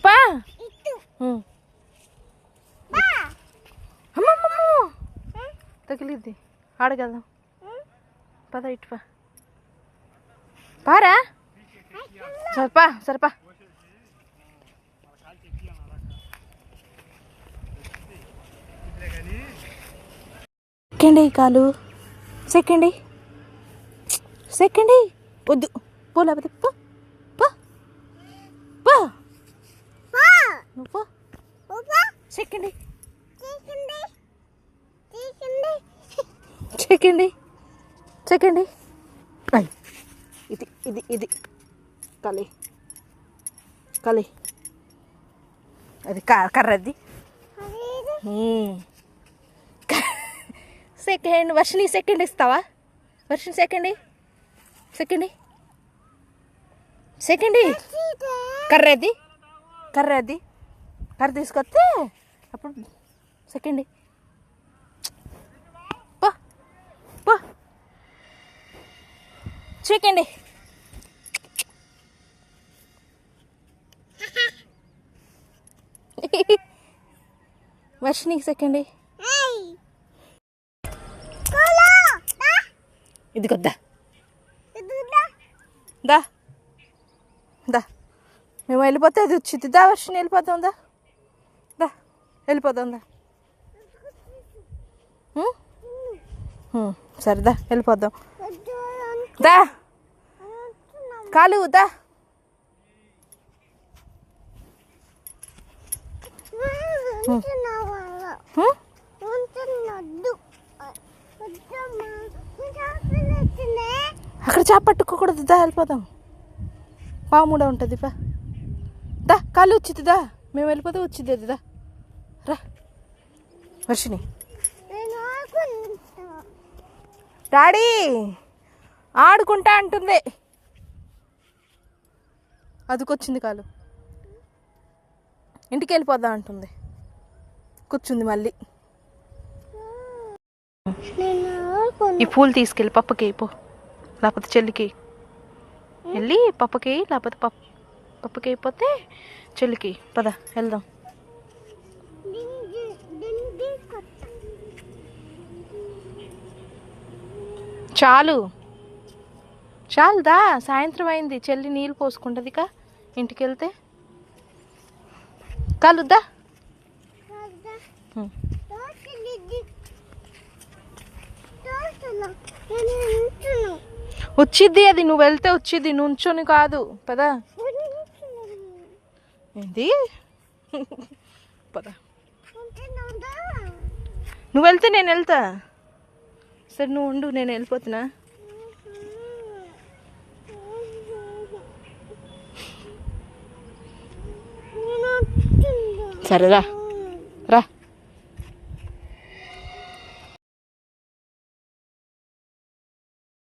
పా అమ్మమ్మ తగిలిద్ది ఆడగలదాం పద ఇటు పారా సరిపా సరిపా సెకండ్ కాలు సెకండ్ వద్దు పో లేకపోతే పో పో పో నువ్వు సెకండ్ సెకండ్ ఇది ఇది ఇది కలి కలి అది కర్రది సెకండ్ వర్షిని సెకండ్ ఇస్తావా వర్షిని సెకండ్ సెకండ్ సెకండ్ కర్రది కర్రది కర్ర తీసుకొస్తే అప్పుడు సెకండ్ పో పో సెకండ్ వర్షినికి సెకండ్ ఇది కొద్దా దా దా మేము వెళ్ళిపోతే అది వచ్చింది దా వర్షిని వెళ్ళిపోతాం దా దా వెళ్ళిపోతాం దా సరే దా వెళ్ళిపోదాం దా కాలు దా అక్కడ చేప పట్టుకోకూడదు దా వెళ్ళిపోదాం పాముడా ఉంటుంది పా దా కాలు వచ్చింది దా మేము వెళ్ళిపోతే వచ్చింది అది దా రా వర్షిని డాడీ ఆడుకుంటా అంటుంది అదికొచ్చింది కాలు ఇంటికి వెళ్ళిపోదాం అంటుంది కూర్చుంది మళ్ళీ ఈ పూలు తీసుకెళ్ళి పప్పకి పో లేకపోతే చెల్లికి వెళ్ళి పప్పకి లేకపోతే పప్పకి అయిపోతే చెల్లికి పద వెళ్దాం చాలు చాలుదా సాయంత్రం అయింది చెల్లి నీళ్ళు పోసుకుంటుంది ఇక ఇంటికి వెళ్తే కాలుద్దా వచ్చిద్ది అది నువ్వు వెళ్తే వచ్చిద్ది నుంచొని కాదు పదా ఏంటి పదా నువ్వు వెళ్తే నేను వెళ్తా సరే నువ్వు ఉండు నేను వెళ్ళిపోతున్నా సరే రా రా